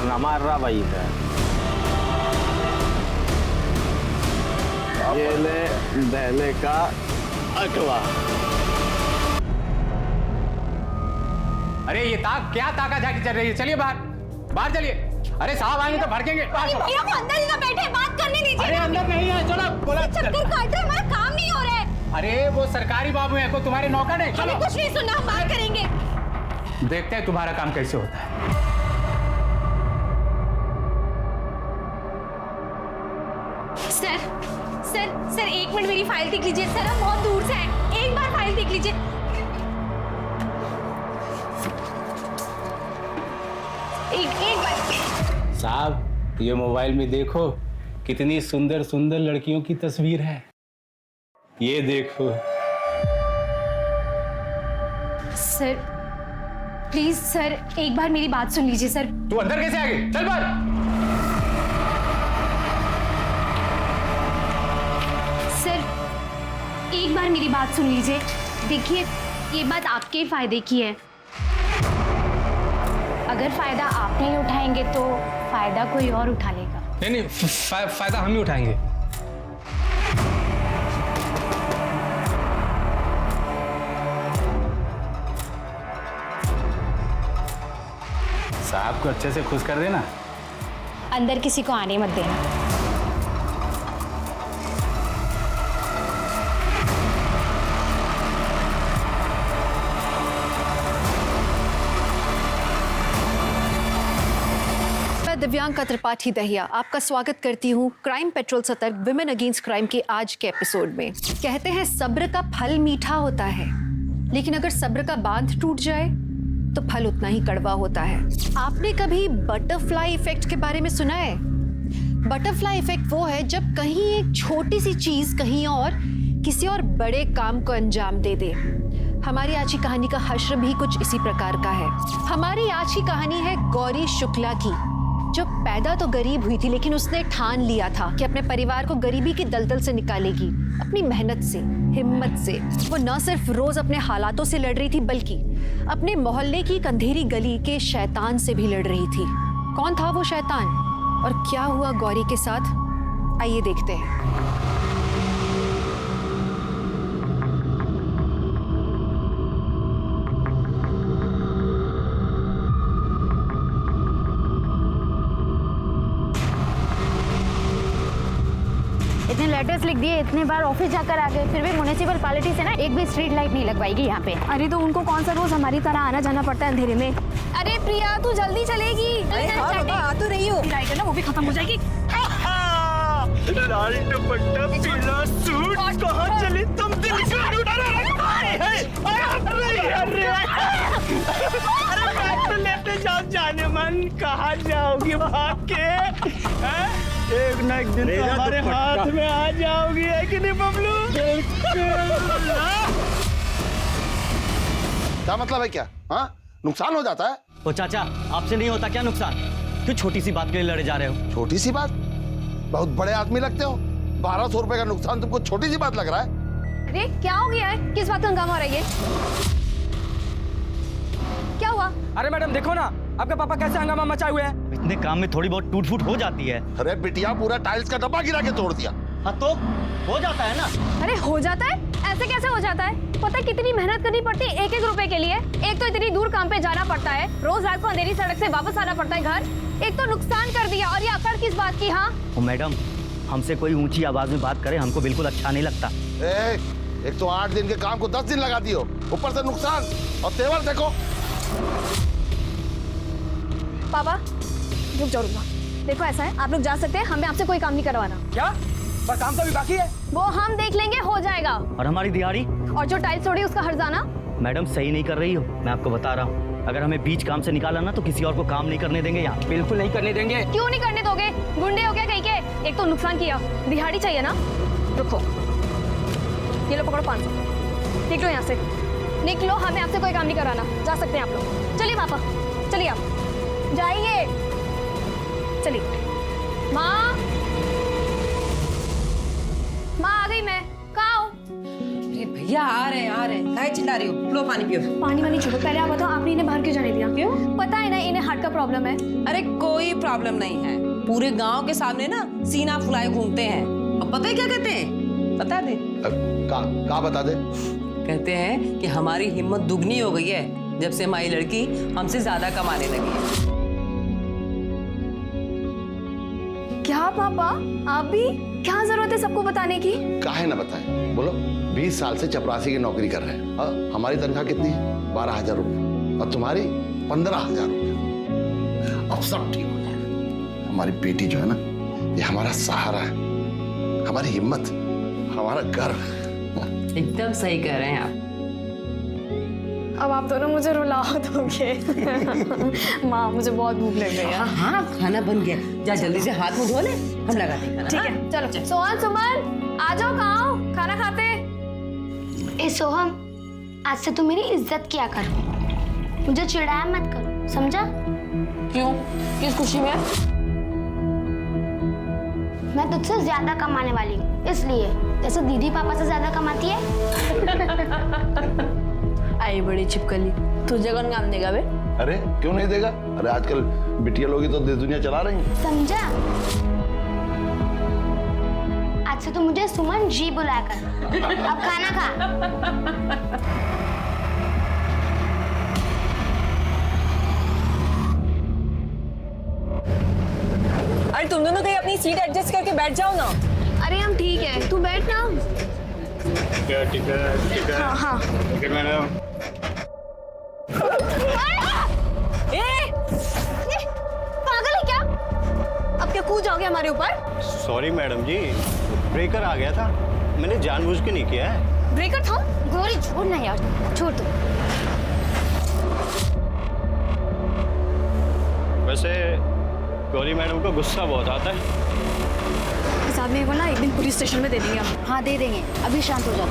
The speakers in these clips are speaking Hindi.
कारनामा रहा वही है। ये ले दहले का अगवा। अरे ये क्या ताका झाकी चल रही है? चलिए बाहर, बाहर चलिए। अरे साहब आएंगे तो भड़केंगे। भैया वो अंदर ही ना बैठे, बात करने दीजिए। अरे अंदर नहीं है, चलो बोला। चक्कर काट रहे, हमारा काम नहीं हो रहा है। अरे वो सरकारी बाबू है, को तुम्हारे नौकर है। हमें कुछ नहीं सुनना, हम बात करेंगे। देखते हैं तुम्हारा काम कैसे होता है। सर एक मिनट मेरी फाइल देख लीजिए। सर हम बहुत दूर से हैं, एक बार फाइल देख लीजिए। एक बार साहब ये मोबाइल में देखो कितनी सुंदर सुंदर लड़कियों की तस्वीर है। ये देखो। सर प्लीज सर एक बार मेरी बात सुन लीजिए। सर तू अंदर कैसे आ गई? चल बाहर। सर एक बार मेरी बात सुन लीजिए। देखिए ये बात आपके फायदे की है। अगर फायदा आप नहीं उठाएंगे तो फायदा कोई और उठा लेगा। नहीं फायदा हम ही उठाएंगे। साहब को अच्छे से खुश कर देना। अंदर किसी को आने मत देना। दिव्यांका त्रिपाठी दहिया आपका स्वागत करती हूँ क्राइम पेट्रोल सतर्क विमेन अगेंस्ट क्राइम के आज के एपिसोड में। कहते हैं सब्र का फल मीठा होता है, लेकिन अगर सब्र का बांध टूट जाए तो फल उतना ही कड़वा होता है। आपने कभी बटरफ्लाई इफेक्ट के बारे में सुना है? बटरफ्लाई इफेक्ट वो है जब कहीं एक छोटी सी चीज कहीं और किसी और बड़े काम को अंजाम दे दे। हमारी आज की कहानी का हश्र भी कुछ इसी प्रकार का है। हमारी आज की कहानी है गौरी शुक्ला की, जो पैदा तो गरीब हुई थी लेकिन उसने ठान लिया था कि अपने परिवार को गरीबी की दलदल से निकालेगी। अपनी मेहनत से, हिम्मत से वो न सिर्फ रोज अपने हालातों से लड़ रही थी बल्कि अपने मोहल्ले की एक अंधेरी गली के शैतान से भी लड़ रही थी। कौन था वो शैतान और क्या हुआ गौरी के साथ, आइए देखते हैं। इतने लेटर्स लिख दिए, इतने बार ऑफिस जाकर आ गए, फिर भी म्युनिसिपल पार्टी से ना एक भी स्ट्रीट लाइट नहीं लगवाएगी यहाँ पे। अरे तो उनको कौन सा रोज हमारी तरह आना जाना पड़ता है अंधेरे में। अरे प्रिया तू जल्दी चलेगी। अरे हाँ बाबा आ तो रही हो। लाइट है ना वो भी खत्म हो जाएगी। लाल दुपट्टा पीला सूट कहाँ चली तुम? दिल का अरे बैग तो लेते जाओ, जाने मन कहाँ जाओगी भाग के? एक ना एक दिन तो हमारे हाथ में आ जाओगी, है कि नहीं बबलू? क्या मतलब है? क्या हाँ नुकसान हो जाता है? ओ चाचा आपसे नहीं होता क्या नुकसान? क्यों छोटी सी बात के लिए लड़े जा रहे हो? छोटी सी बात? बहुत बड़े आदमी लगते हो। 1200 रुपए का नुकसान तुमको छोटी सी बात लग रहा है? अरे क्या हो गया है? किस बात का हंगामा हो रहा है ये? क्या हुआ? अरे मैडम देखो ना आपके पापा कैसे हंगामा मचाए हुए हैं। इतने काम में थोड़ी बहुत टूट फूट हो जाती है। अरे बिटिया पूरा टाइल्स का डब्बा गिरा के तोड़ दिया। हाँ तो हो जाता है ना। अरे हो जाता है? ऐसे कैसे हो जाता है? पता है कितनी मेहनत करनी पड़ती है एक एक रुपए के लिए। एक तो इतनी दूर काम पे जाना पड़ता है, रोज रात को अंधेरी सड़क से वापस आना पड़ता है घर। एक तो नुकसान कर दिया और ये अकड़ किस बात की? हाँ मैडम हमसे कोई ऊंची आवाज में बात करे हमको बिल्कुल अच्छा नहीं लगता। एक तो 8 दिन के काम को 10 दिन लगा दियो, ऊपर से नुकसान और तेवर देखो। पापा रुक जाओ रुक जाओ। देखो ऐसा है आप लोग जा सकते हैं, हमें आपसे कोई काम नहीं करवाना। क्या? पर काम तो अभी बाकी है। वो हम देख लेंगे, हो जाएगा। और हमारी दिहाड़ी और जो टाइल्स तोड़ी उसका हर्जाना। मैडम सही नहीं कर रही हो, मैं आपको बता रहा हूँ। अगर हमें बीच काम से निकाला ना तो किसी और को काम नहीं करने देंगे यहाँ। बिल्कुल नहीं करने देंगे। क्यों नहीं करने दोगे? गुंडे हो क्या कहीं के? एक तो नुकसान किया, दिहाड़ी चाहिए ना। रुको ये लो पकड़ो 500। निकलो यहाँ से, निकलो। हमें आपसे कोई काम नहीं कराना, जा सकते हैं आप लोग। चलिए पापा चलिए, आप जाइए, चलिए। माँ माँ आ गई मैं। कहाँ हो? भैया आ रहे हैं। काहे चिल्ला रही हो? लो पानी पियो। पानी वानी छोड़ो, पहले आप बताओ आपने इन्हें बाहर क्यों जाने दिया? क्यों? पता है ना इन्हें हार्ट का प्रॉब्लम है। अरे कोई प्रॉब्लम नहीं है, पूरे गांव के सामने ना सीना फुलाए घूमते हैं। अब पता है क्या कहते हैं? बता दे। का बता दे। कहते हैं कि हमारी हिम्मत दुगनी हो गई है जब से हमारी लड़की हमसे ज्यादा कमाने लगी है। क्या पापा, आप भी? क्या जरूरत है सबको बताने की? काहे ना बताएं, बोलो। 20 साल से चपरासी की नौकरी कर रहे हैं। हमारी तनख्वाह कितनी है? 12,000 रुपये और तुम्हारी 15,000 रुपये। अब सब ठीक हो जाएगा। हमारी बेटी जो है ना, ये हमारा सहारा है, हमारी हिम्मत, हमारा गर्व। एकदम सही कह रहे हैं आप। अब आप दोनों मुझे रुला दोगे। माँ मुझे बहुत भूख लग गई है। हाँ खाना बन गया, जा जल्दी से हाथ मुंह धो ले, हम लगाते हैं खाना। ठीक है चलो। सोहन सुमन आ जाओ, कहाँ हो? खाना खाते। ए सोहम, आज से तू मेरी इज्जत किया कर, मुझे चिढ़ाया मत कर, समझा? क्यों? किस खुशी में? मैं तुझसे ज्यादा कमाने वाली हूँ, इसलिए। जैसे दीदी पापा से ज्यादा कमाती है। आई बड़ी छिपकली, तुझे कौन काम देगा बे? अरे क्यों नहीं देगा? अरे आजकल बिटिया लोग ही तो देश दुनिया चला रही हैं। समझा? आज से तू मुझे सुमन जी बुलाया कर। अब खाना खा। अरे तुम दोनों कहीं अपनी सीट एडजस्ट करके बैठ जाओ ना। अरे हम ठीक है, तू बैठ ना। ठीक है। हाँ हाँ। ठीक है मैडम। पागल है क्या? अब क्या कूद जाओगे हमारे ऊपर? सॉरी मैडम जी, ब्रेकर आ गया था, मैंने जानबूझ के नहीं किया है। ब्रेकर था? गोरी छोड़ ना यार, छोड़ तू। वैसे गौरी मैडम को गुस्सा बहुत आता है। इस आदमी को ना एक दिन पुलिस स्टेशन में दे देंगे हम। हाँ दे देंगे, अभी शांत हो जाओ।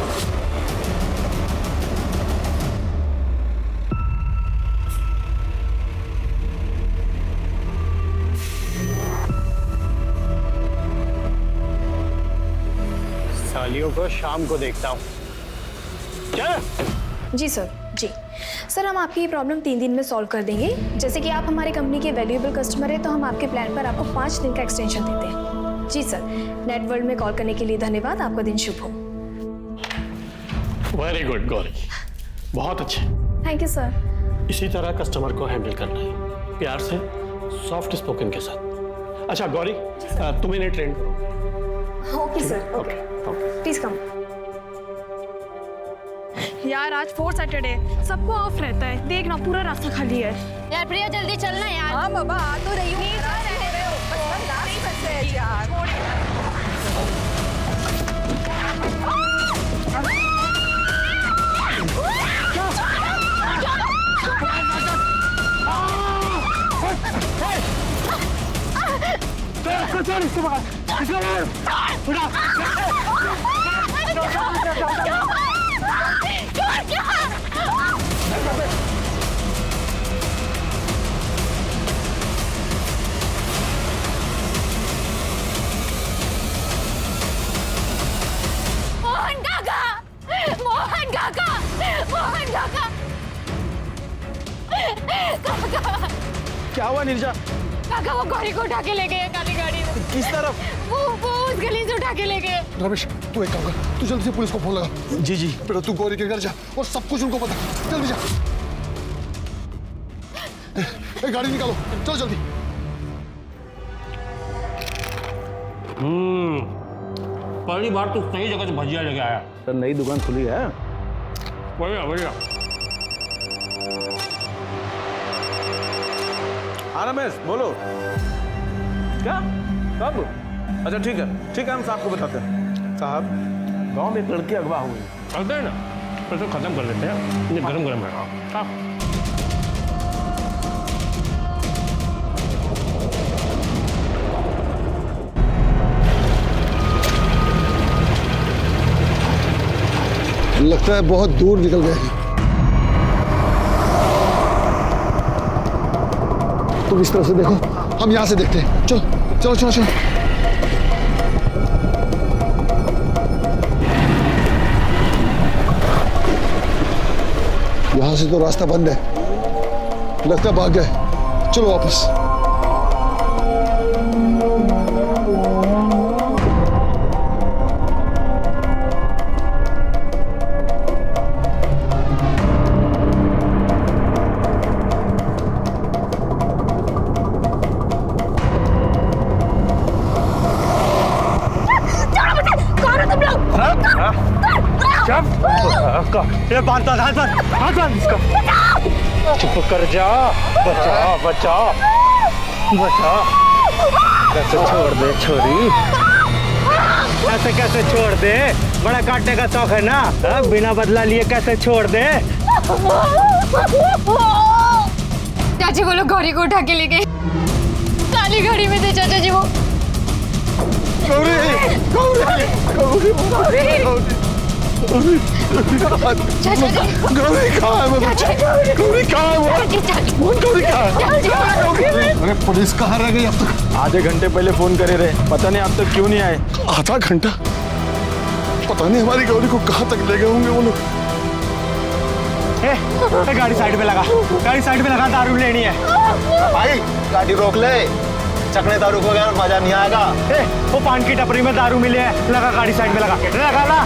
सालियों को शाम को देखता हूँ। चल। जी सर, जी सर, हम आपकी ये प्रॉब्लम 3 दिन में सॉल्व कर देंगे। जैसे कि आप हमारे कंपनी के वैल्यूएबल कस्टमर हैं, तो हम आपके प्लान पर आपको 5 दिन का एक्सटेंशन देते हैं। जी सर, नेट वर्ल्ड में कॉल करने के लिए धन्यवाद। आपका दिन शुभ हो। वेरी गुड गौरी, बहुत अच्छे। Thank you sir. इसी तरह कस्टमर को हैंडल करना है, प्यार से, सॉफ्ट स्पोकन के साथ। अच्छा गौरी, तुम इन्हें ट्रेन करो। Okay sir, okay, please come. यार आज 4 सैटरडे, सबको ऑफ रहता है। देखना पूरा रास्ता खाली है। यार प्रिया जल्दी चलना यार। हाँ बाबा आ तो रही हूँ। मोहन काका, मोहन काका, मोहन काका, काका। क्या हुआ नीरजा? काका वो गौरी को उठा के ले गए काली गाड़ी में। किस तरफ? वो उस गली से उठा के ले गए। रमेश तू एक काम कर, तू जल्दी से पुलिस को फोन लगा। जी जी। बेटा तू गौरी के घर जा और सब कुछ उनको पता, जल्दी जा। गाड़ी निकालो, चलो जल्दी। पहली बार तो सही जगह से भजिया लेके आया। सर नई दुकान खुली है। बढ़िया बढ़िया। हाँ रमेश बोलो। क्या? कब? अच्छा ठीक है, हम साहब को बताते हैं। साहब, गांव में एक लड़की अगवा हुई। चलते हैं ना, फिर तो खत्म कर लेते हैं। ये गरम गरम है। हाँ। लगता है बहुत दूर निकल गए हैं। तुम इस तरफ से देखो, हम यहाँ से देखते हैं। चलो चलो चलो चलो। यहाँ से तो रास्ता बंद है, लगता भाग गए। चलो वापस। ये बांध इसको। चुप कर जा। बचा। कैसे छोड़ दे छोरी, ऐसे कैसे छोड़ दे? बड़ा काटने का शौक है ना? बिना बदला लिए कैसे छोड़ दे? चाची वो लोग गौरी को उठा के ले गए, काली गाड़ी में थे चाचा जी वो। अरे पुलिस कहाँ रह गई अब तक? आधे घंटे पहले फोन करे रहे, पता नहीं अब तक क्यों नहीं आए। आधा घंटा? पता नहीं हमारी गौरी को कहाँ तक ले गए होंगे वो लोग। गाड़ी साइड में लगा, दारू लेनी है। भाई गाड़ी रोक ले, चकने दारू को बगैर मजा नहीं आएगा। वो पान की टपरी में दारू मिले है, लगा गाड़ी साइड में लगा ला।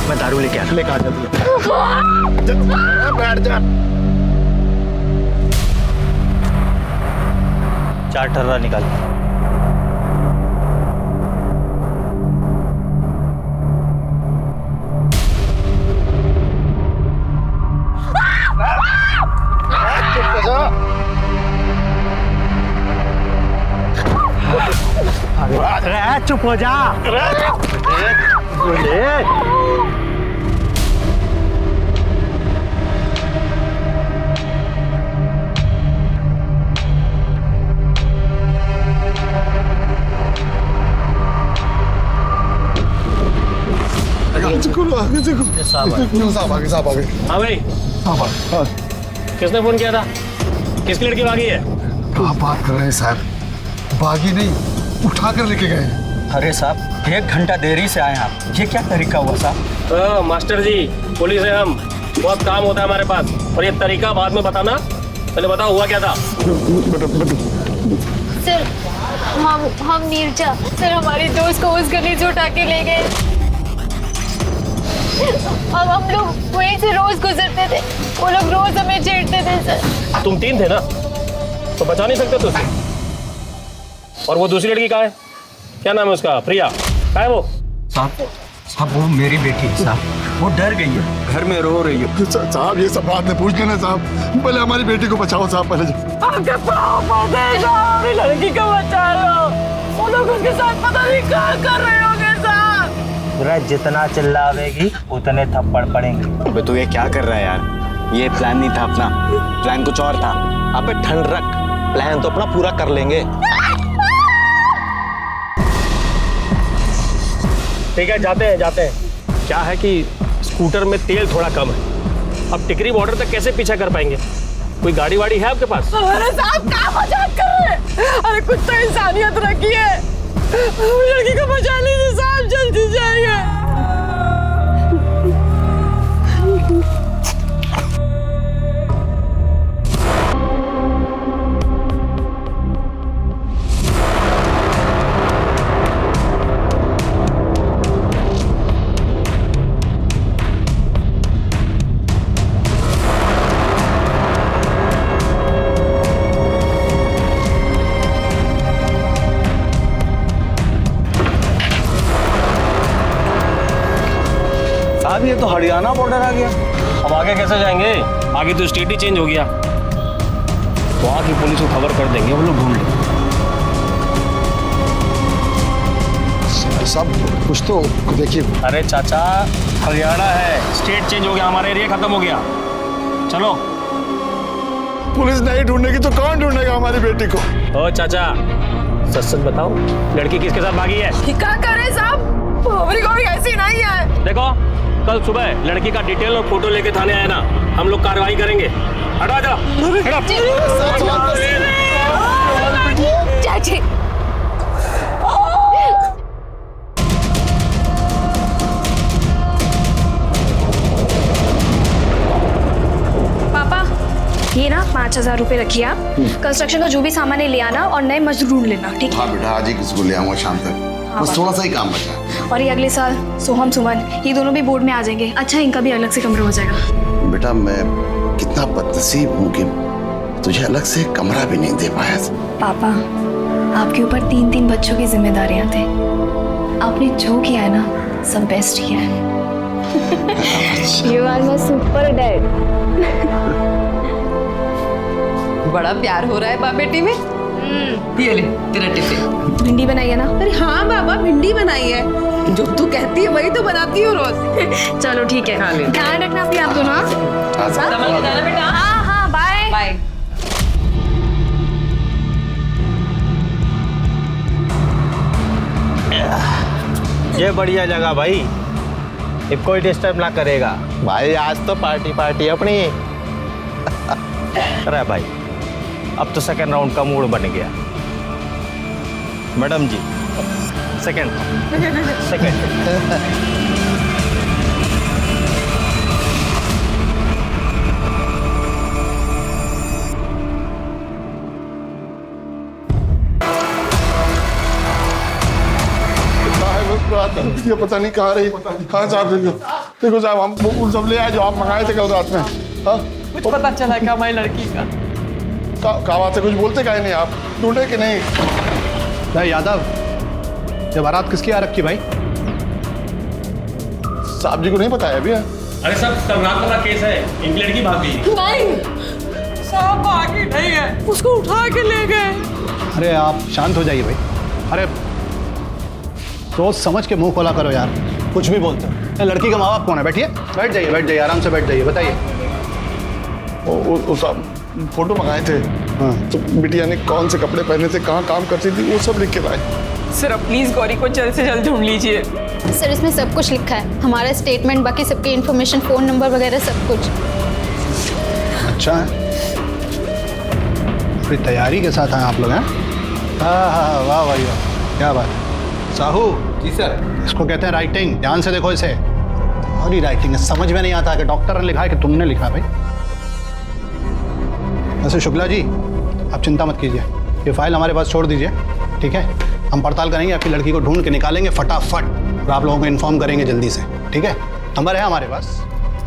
मैं दारू लेके आ जल्दी। बैठ जा। 4 ठर्रा निकाल। चुप हो जा। साहब आगे। हाँ भाई, किसने फोन किया था? किसकी लड़की भागी है? क्या बात कर रहे हैं साहब? भागी नहीं, उठा कर लेके गए। अरे साहब 1 घंटा देरी से आए आप, ये क्या तरीका हुआ साहब? मास्टर जी, पुलिस है हम, बहुत काम होता है हमारे पास, और ये तरीका बाद में बताना, पहले बताओ हुआ क्या था? सर हम नीरजा सर, हमारी दोस्त को उस गली से उठा के ले गए। अब हम लोग वहीं से रोज गुजरते थे, वो लोग रोज हमें छेड़ते थे सर। तुम 3 थे ना, तो बचा नहीं सकते तुझसे? और वो दूसरी लड़की कहाँ है? क्या नाम है उसका? प्रिया कहाँ है वो? साहब वो मेरी बेटी है साहब, वो डर गई है, घर में रो रही है। साहब ये सब बात नहीं पूछ लेना साहब, पहले हमारी बेटी को बचाओ साहब। पहले लड़की को बचा लो, वो लोग उसके साथ पता नहीं क्या कर रहे होंगे साहब। जितना चिल्लावेगी उतने थप्पड़ पड़ेंगे। अबे तू ये क्या कर रहा है यार? ये प्लान नहीं था अपना, प्लान कुछ और था। अबे ठंड रख, प्लान तो अपना पूरा कर लेंगे। ठीक है, जाते हैं। क्या है कि स्कूटर में तेल थोड़ा कम है, अब टिकरी बॉर्डर तक कैसे पीछा कर पाएंगे? कोई गाड़ी वाड़ी है आपके पास? अरे साहब क्या मजाक कर रहे हैं? अरे कुछ तो इंसानियत रखी है, लड़की को बचा लीजिए साहब, जल्दी जाइए। साहब ये तो हरियाणा बॉर्डर आ गया। अब आगे कैसे जाएंगे? आगे तो स्टेट ही चेंज हो गया। वहाँ की पुलिस को खबर कर देंगे, वो लोग ढूंढ लेंगे। सब कुछ तो देखिए। अरे चाचा, हरियाणा है, स्टेट चेंज हो गया, हमारा एरिया खत्म हो गया। चलो। पुलिस नहीं ढूंढेगी तो कौन ढूंढेगा हमारी बेटी को? ओ चाचा, सच बताओ, लड़की किसके साथ भागी है? क्या करे साहब, हमारी गौरी ऐसी नहीं है। देखो, कल सुबह लड़की का डिटेल और फोटो लेके थाने आए ना, हम लोग कार्रवाई करेंगे। हटा जा। चाची ये ना 5,000 रुपए रखिए आप। कंस्ट्रक्शन का जो भी सामान है ले आना और नए मजदूर ढूंढ लेना, ठीक है? हाँ बेटा, आज ही किसी को ले आऊंगा शाम तक। बस थोड़ा सा ही काम बचा है। और ये अगले साल सोहम सुमन ये दोनों भी बोर्ड में आ जाएंगे। अच्छा, इनका भी अलग से कमरा हो जाएगा। बेटा मैं कितना बदनसीब हूँ कि तुझे अलग से कमरा भी नहीं दे पाया। पापा, आपके ऊपर 3-3 बच्चों की जिम्मेदारियां थे। आपने जो किया है ना, सब बेस्ट किया है। You are my super dad. बड़ा प्यार हो रहा है बाप बेटी में। ये ले तेरा टिफिन। भिंडी बनाई है ना? अरे हाँ बाबा, भिंडी बनाई है। जो तू कहती है वही तो बनाती हो रोज। चलो ठीक है, ध्यान रखना अपनी आप दोनों। बेटा। हाँ हाँ, बाय बाय। ये बढ़िया जगह भाई, ये कोई डिस्टर्ब ना करेगा भाई। आज तो पार्टी अपनी। अरे भाई, अब तो सेकंड राउंड का मूड बन गया। मैडम जी, सेकंड। ये पता नहीं कहाँ रही। हाँ साहब, देखो साहब, हम वो सब ले आए जो आप मंगाए थे कल रात में। हाँ, कुछ पता चला क्या हमारी लड़की का? क्या बात है, कुछ बोलते काहे नहीं आप? ढूंढे कि नहीं? भाई यादव, ये बारात किसकी आ रखी भाई? साहब जी को नहीं बताया अभी? अरे सब कल रात वाला केस है, इनकी लड़की भाग गई। नहीं, साहब भागी नहीं है, उसको उठा के ले गए। अरे आप शांत हो जाइए भाई। अरे सोच समझ के मुंह खोला करो यार, कुछ भी बोलते हो। लड़की का माँ बाप कौन है? बैठिए, बैठ जाइए, आराम से बैठ जाइए। बताइए। वो साहब फोटो मंगाए थे। हाँ, तो बिटिया ने कौन से कपड़े पहने थे, कहाँ काम करती थी, वो सब लिख के लाए। सर प्लीज गौरी को जल्द से जल्द ढूंढ लीजिए। सर इसमें सब कुछ लिखा है, हमारा स्टेटमेंट, बाकी सबकी इन्फॉर्मेशन, फ़ोन नंबर वगैरह सब कुछ। अच्छा है, पूरी तैयारी के साथ आए आप लोग हैं? हाँ, वाह भाई वाह, क्या बात है। साहू जी सर। इसको कहते हैं राइटिंग, ध्यान से देखो इसे। और ही राइटिंग है, समझ में नहीं आता कि डॉक्टर ने लिखा है कि तुमने लिखा है भाई। वैसे शुक्ला जी, आप चिंता मत कीजिए, ये फाइल हमारे पास छोड़ दीजिए, ठीक है? हम पड़ताल करेंगे, आपकी लड़की को ढूंढ के निकालेंगे फटाफट और आप लोगों को इन्फॉर्म करेंगे जल्दी से, ठीक है? नंबर है हमारे पास,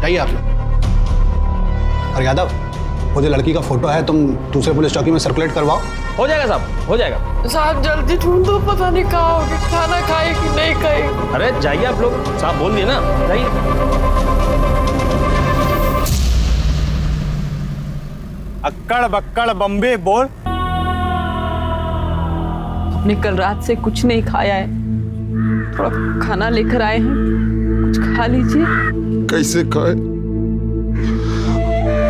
जाइए आप लोग। और यादव, वो जो लड़की का फोटो है तुम दूसरे पुलिस चौकी में सर्कुलेट करवाओ। हो जाएगा साहब, हो जाएगा। साहब जल्दी ढूंढ दो, पता नहीं कहाँ होगी, खाना खाए कि नहीं खाए। अरे जाइए आप लोग, साहब बोल दिए ना, जाइए। अक्कड़ बक्कड़ बम्बे बोल। हमने कल रात से कुछ नहीं खाया है, थोड़ा खाना लेकर आए हैं, कुछ खा लीजिए। कैसे खाए?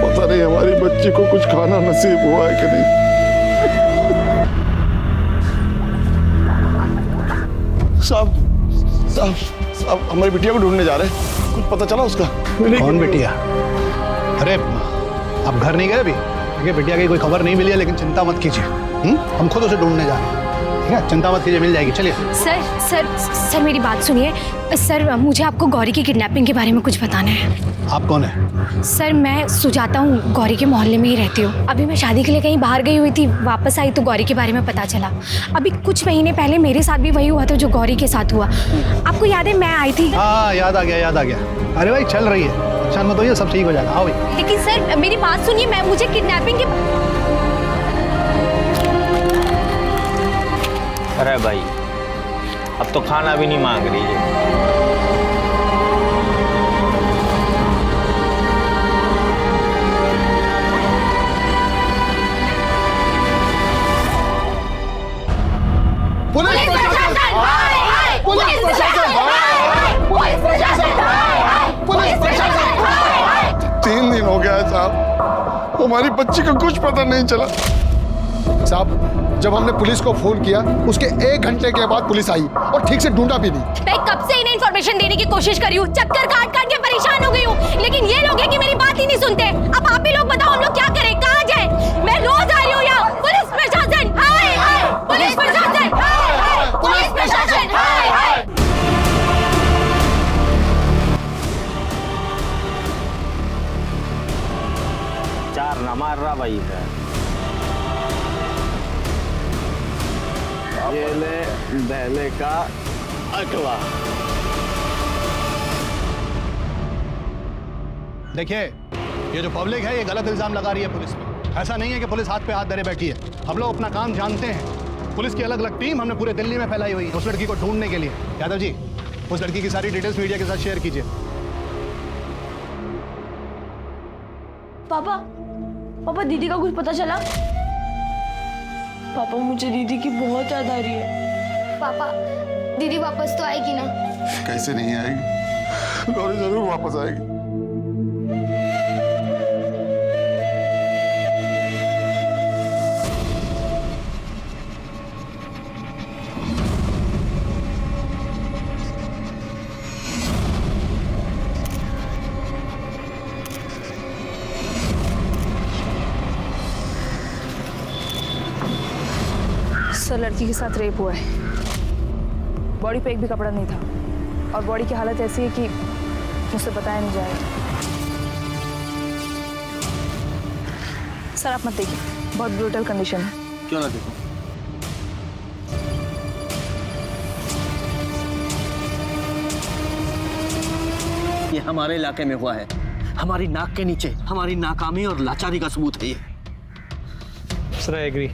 पता नहीं हमारी बच्ची को कुछ खाना नसीब हुआ है कि नहीं। साहब हमारी बिटिया को ढूंढने जा रहे हैं, कुछ पता चला उसका? कौन बिटिया? अरे आप घर नहीं गए अभी? देखिए बिटिया की कोई खबर नहीं मिली है, लेकिन चिंता मत कीजिए, हम खुद उसे ढूंढने जा रहे हैं, ठीक है? चिंता मत कीजिए, मिल जाएगी। चलिए। सर मेरी बात सुनिए। सर मुझे आपको गौरी की किडनैपिंग के बारे में कुछ बताना है। आप कौन है? सर मैं सुजाता हूँ, गौरी के मोहल्ले में ही रहती हूँ। अभी मैं शादी के लिए कहीं बाहर गई हुई थी, वापस आई तो गौरी के बारे में पता चला। अभी कुछ महीने पहले मेरे साथ भी वही हुआ था जो गौरी के साथ हुआ। आपको याद है, मैं आई थी। हाँ, याद आ गया। अरे भाई चल रही है, परेशान मत होइए, सब ठीक हो जाएगा। आओ भाई। लेकिन सर मेरी बात सुनिए, मुझे किडनैपिंग के। अरे भाई, अब तो खाना भी नहीं मांग रही है। पुलिस प्रशासन, पुलिस प्रशासन। 3 दिन हो गया है साहब, हमारी बच्ची को कुछ पता नहीं चला। साहब जब हमने पुलिस को फोन किया उसके 1 घंटे के बाद पुलिस आई और ठीक से ढूंढा भी नहीं। मैं कब से इन्हें इन्फॉर्मेशन देने की कोशिश करी हूँ, चक्कर काट काट के परेशान हो गई हूँ, लेकिन ये लोग हैं कि मेरी बात ही नहीं सुनते। अब आप ही लोग बताओ हम लोग क्या करें, कहाँ जाएं? मैं रोज आ रही हूँ यहाँ। पुलिस प्रशासन, हाय हाय, पुलिस प्रशासन, हाय हाय, पुलिस प्रशासन, हाय हाय। 4 हमारा भाई है। ये ले देने का अगवा। देखिए, ये जो पब्लिक है ये गलत इल्जाम लगा रही है पुलिस पे। ऐसा नहीं है कि पुलिस हाथ पे हाथ धरे बैठी है। हम लोग अपना काम जानते हैं। पुलिस की अलग अलग टीम हमने पूरे दिल्ली में फैलाई हुई है उस लड़की को ढूंढने के लिए। यादव जी, उस लड़की की सारी डिटेल्स मीडिया के साथ शेयर कीजिए। पापा, पापा दीदी का कुछ पता चला? पापा मुझे दीदी की बहुत याद आ रही है। पापा, दीदी वापस तो आएगी ना? कैसे नहीं आएगी, गौरी जरूर वापस आएगी। सर, लड़की के साथ रेप हुआ है। बॉडी पे एक भी कपड़ा नहीं था और बॉडी की हालत ऐसी है कि मुझसे बताया नहीं जाएगा। सर आप मत देखिए, बहुत ब्रूटल कंडीशन है। क्यों ना देखो? ये हमारे इलाके में हुआ है, हमारी नाक के नीचे। हमारी नाकामी और लाचारी का सबूत है ये। सर आई एग्री,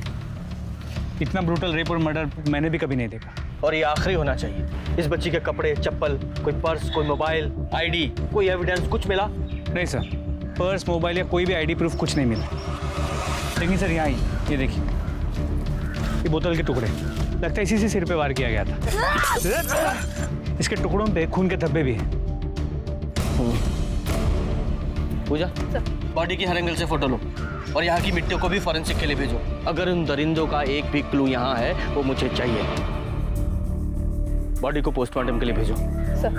इतना ब्रूटल रेप और मर्डर मैंने भी कभी नहीं देखा। और ये आखिरी होना चाहिए। इस बच्ची के कपड़े, चप्पल, कोई पर्स, कोई मोबाइल, आईडी, कोई एविडेंस कुछ मिला? नहीं सर, पर्स, मोबाइल या कोई भी आईडी प्रूफ कुछ नहीं मिला। लेकिन सर यहाँ ये देखिए, ये बोतल के टुकड़े, लगता है इसी से सिर पे वार किया गया था। इसके टुकड़ों पे खून के धब्बे भी हैं। पूजा, बॉडी की हर एंगल से फोटो लो और यहाँ की मिट्टियों को भी फॉरेंसिक के लिए भेजो। अगर उन दरिंदों का एक भी क्लू यहाँ है वो मुझे चाहिए। बॉडी को पोस्टमार्टम के लिए भेजो। सर।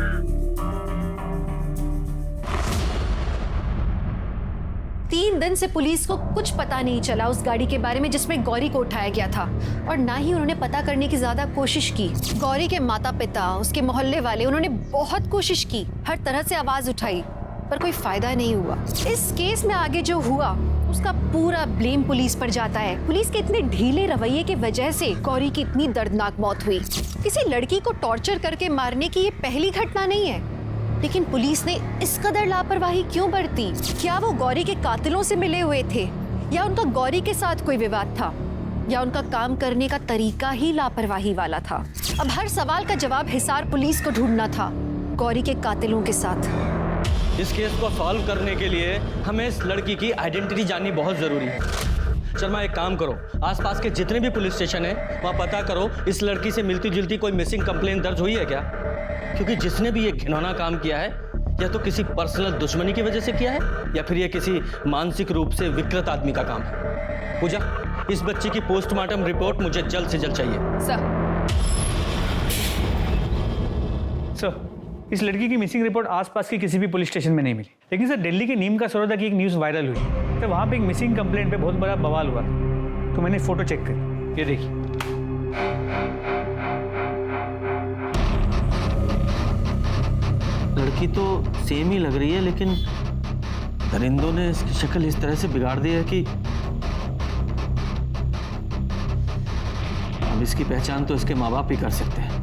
3 दिन से पुलिस को कुछ पता नहीं चला उस गाड़ी के बारे में जिसमें गौरी को उठाया गया था, और ना ही उन्होंने पता करने की ज्यादा कोशिश की। गौरी के माता पिता, उसके मोहल्ले वाले, उन्होंने बहुत कोशिश की, हर तरह से आवाज उठाई, पर कोई फायदा नहीं हुआ। इस केस में आगे जो हुआ उसका पूरा ब्लेम पुलिस पर जाता है। पुलिस के इतने ढीले रवैये की वजह से गौरी की इतनी दर्दनाक मौत हुई। किसी लड़की को टॉर्चर करके मारने की ये पहली घटना नहीं है, लेकिन पुलिस ने इस कदर लापरवाही क्यों बरती? क्या वो गौरी के कातिलों से मिले हुए थे, या उनका गौरी के साथ कोई विवाद था, या उनका काम करने का तरीका ही लापरवाही वाला था? अब हर सवाल का जवाब हिसार पुलिस को ढूंढना था गौरी के कातिलों के साथ। इस केस को सॉल्व करने के लिए हमें इस लड़की की आइडेंटिटी जाननी बहुत जरूरी है। शर्मा, एक काम करो, आसपास के जितने भी पुलिस स्टेशन है वहाँ पता करो इस लड़की से मिलती जुलती कोई मिसिंग कंप्लेंट दर्ज हुई है क्या? क्योंकि जिसने भी ये घिनौना काम किया है या तो किसी पर्सनल दुश्मनी की वजह से किया है, या फिर ये किसी मानसिक रूप से विकृत आदमी का काम है। पूजा, इस बच्ची की पोस्टमार्टम रिपोर्ट मुझे जल्द से जल्द चाहिए। सर, इस लड़की की मिसिंग रिपोर्ट आसपास के किसी भी पुलिस स्टेशन में नहीं मिली, लेकिन सर दिल्ली के नीम का सरोदा की एक न्यूज़ वायरल हुई, तो वहाँ पे एक मिसिंग कंप्लेंट पे बहुत बड़ा बवाल हुआ, तो मैंने फोटो चेक करी। ये देखिए, लड़की तो सेम ही लग रही है, लेकिन दरिंदों ने इसकी शक्ल इस तरह से बिगाड़ दी है कि अब इसकी पहचान तो इसके माँ बाप ही कर सकते हैं।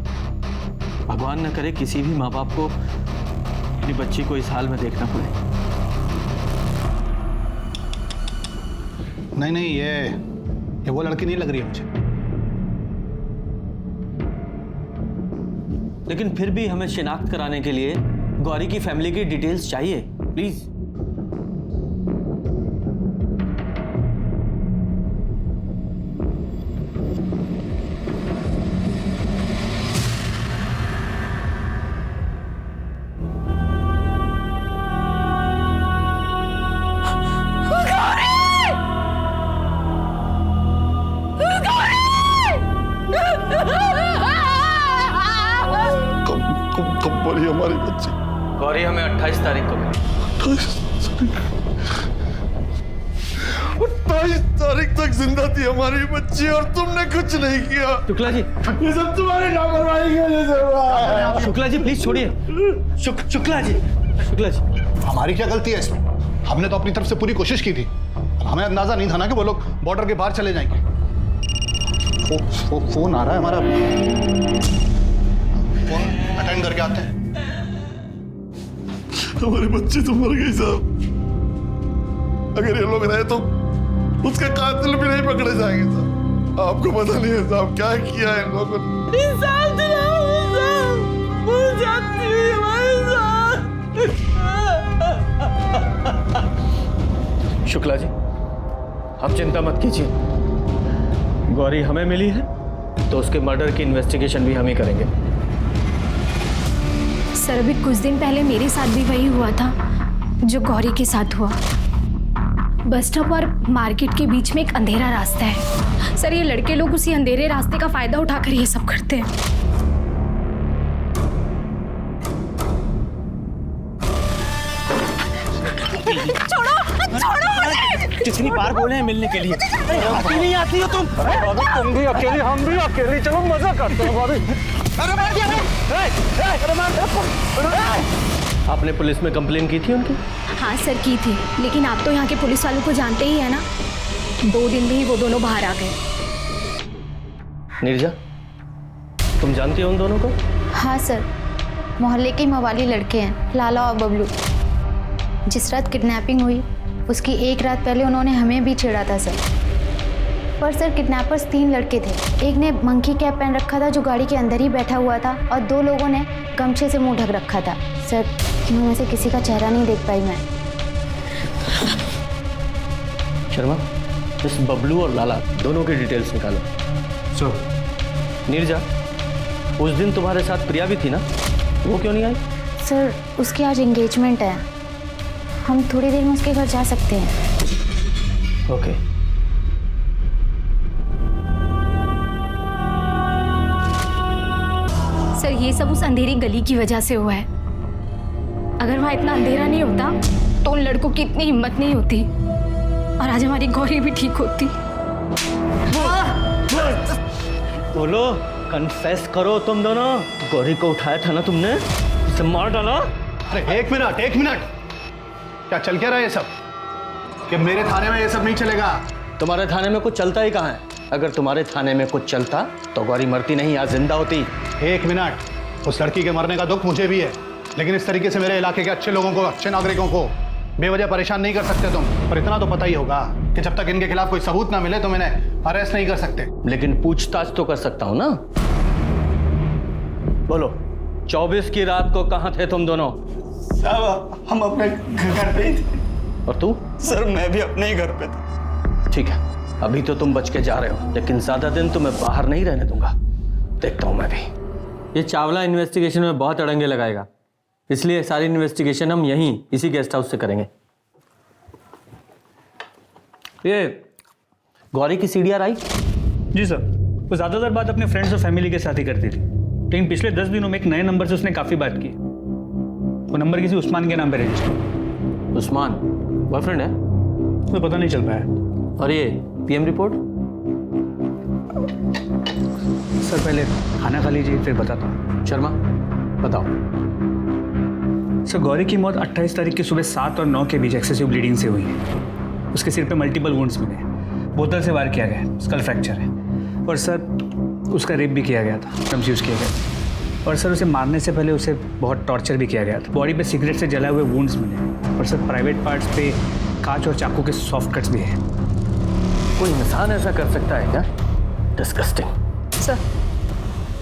भगवान न करे किसी भी माँ बाप को अपनी बच्ची को इस हाल में देखना पड़े। नहीं, ये वो लड़की नहीं लग रही है मुझे। लेकिन फिर भी हमें शिनाख्त कराने के लिए गौरी की फैमिली की डिटेल्स चाहिए, प्लीज। हमारी बच्ची गौरी हमें 28 तारीख को मिली। 28 तारीख तक जिंदा थी हमारी बच्ची और तुमने कुछ नहीं किया। शुक्ला जी, ये सब तुम्हारी लापरवाही की वजह से हुआ है। शुक्ला जी प्लीज छोड़िए। शुक्ला जी, हमारी क्या गलती है इसमें? हमने तो अपनी तरफ से पूरी कोशिश की थी। हमें अंदाजा नहीं था ना कि वो लोग बॉर्डर के बाहर चले जाएंगे। फोन आ रहा है हमारा, फोन अटेंड करके आते हैं। हमारे बच्चे तो मर गए साहब। अगर ये लोग रहे तो उसके कातिल भी नहीं पकड़े जाएंगे साहब। आपको पता नहीं है साहब क्या किया है इन लोगों ने। इंसाफ दिलाओ, इंसाफ। भूल जाती हुई हमारे साथ। शुक्ला जी, आप चिंता मत कीजिए। गौरी हमें मिली है तो उसके मर्डर की इन्वेस्टिगेशन भी हम ही करेंगे। सर अभी कुछ दिन पहले मेरे साथ भी वही हुआ था जो गौरी के साथ हुआ। बस स्टॉप और मार्केट के बीच में एक अंधेरा रास्ता है। सर ये लड़के लोग उसी अंधेरे रास्ते का फायदा उठाकर ये सब करते हैं। छोड़ो मुझे। कितनी बार बोले हैं मिलने के लिए, नहीं आती हो तुम। तुम भी अकेली, हम भी अकेली, चलो मजा करते हैं भाभी। आपने पुलिस में कंप्लेन की थी उनकी? हाँ सर की थी, लेकिन आप तो यहाँ के पुलिस वालों को जानते ही है ना। 2 दिन में ही वो दोनों बाहर आ गए। नीरजा, तुम जानती हो उन दोनों को? हाँ सर, मोहल्ले के मवाली लड़के हैं, लाला और बबलू। जिस रात किडनैपिंग हुई उसकी 1 रात पहले उन्होंने हमें भी छेड़ा था सर। पर सर किडनैपर्स 3 लड़के थे। एक ने मंकी कैप पहन रखा था जो गाड़ी के अंदर ही बैठा हुआ था, और 2 लोगों ने गमछे से मुंह ढक रखा था। सर इनमें से किसी का चेहरा नहीं देख पाई मैं। शर्मा, इस बबलू और लाला दोनों की डिटेल्स निकालो। नीरजा, उस दिन तुम्हारे साथ प्रिया भी थी ना, वो क्यों नहीं आई? सर उसकी आज एंगेजमेंट है, हम थोड़ी देर में उसके घर जा सकते हैं। ओके। सर ये सब उस अंधेरी गली की वजह से हुआ है। अगर वहाँ इतना अंधेरा नहीं होता तो उन लड़कों की इतनी हिम्मत नहीं होती, और आज हमारी गौरी भी ठीक होती। बोलो, कन्फेस करो तुम दोनों। गौरी को उठाया था ना तुमने, उसे मार डाला। अरे एक मिनट, क्या चल क्या रहा है ये सब? कि मेरे थाने में ये सब नहीं चलेगा। तुम्हारे थाने में कुछ चलता ही कहाँ है? अगर तुम्हारे थाने में कुछ चलता तो गौरी मरती नहीं, आज जिंदा होती। 1 मिनट, उस लड़की के मरने का दुख मुझे भी है, लेकिन इस तरीके से मेरे इलाके के अच्छे लोगों को, अच्छे नागरिकों को बेवजह परेशान नहीं कर सकते तुम। पर इतना तो पता ही होगा कि जब तक इनके खिलाफ कोई सबूत ना मिले तो इन्हें अरेस्ट नहीं कर सकते। लेकिन पूछताछ तो कर सकता हूं ना। बोलो, 24 की रात को कहाँ थे तुम दोनों? साहब हम अपने घर पे ही थे। और तू? सर मैं भी अपने ही घर पे था। ठीक है, अभी तो तुम बच के जा रहे हो, लेकिन ज्यादा दिन तुम्हें बाहर नहीं रहने दूंगा। देखता हूं मैं भी। ये चावला इन्वेस्टिगेशन में बहुत अड़ंगे लगाएगा, इसलिए सारी इन्वेस्टिगेशन हम यहीं इसी गेस्ट हाउस से करेंगे। ये गौरी की सीढ़ियाँ आई? जी सर, वो ज़्यादातर बात अपने फ्रेंड्स और फैमिली के साथ ही करती थी, लेकिन पिछले 10 दिनों में एक नए नंबर से उसने काफ़ी बात की। वो नंबर किसी उस्मान के नाम पे रजिस्टर। उस्मान बॉयफ्रेंड है? तो पता नहीं चल पाया। और ये पीएम रिपोर्ट? सर पहले खाना खा लीजिए फिर बताता हूँ। शर्मा बताओ। सर गौरी की मौत 28 तारीख की सुबह 7 और 9 के बीच एक्सेसिव ब्लीडिंग से हुई है। उसके सिर पे मल्टीपल वुंड्स मिले, बोतल से वार किया गया है, स्कल फ्रैक्चर है, और सर उसका रेप भी किया गया था, ड्रग्स यूज़ किया गया। और सर उसे मारने से पहले उसे बहुत टॉर्चर भी किया गया था। बॉडी पे सिगरेट से जलाए हुए वुंड्स मिले, और सर प्राइवेट पार्ट्स पे कांच और चाकू के सॉफ्ट कट्स भी हैं। कोई इंसान ऐसा कर सकता है क्या? डिस्गस्टिंग। सर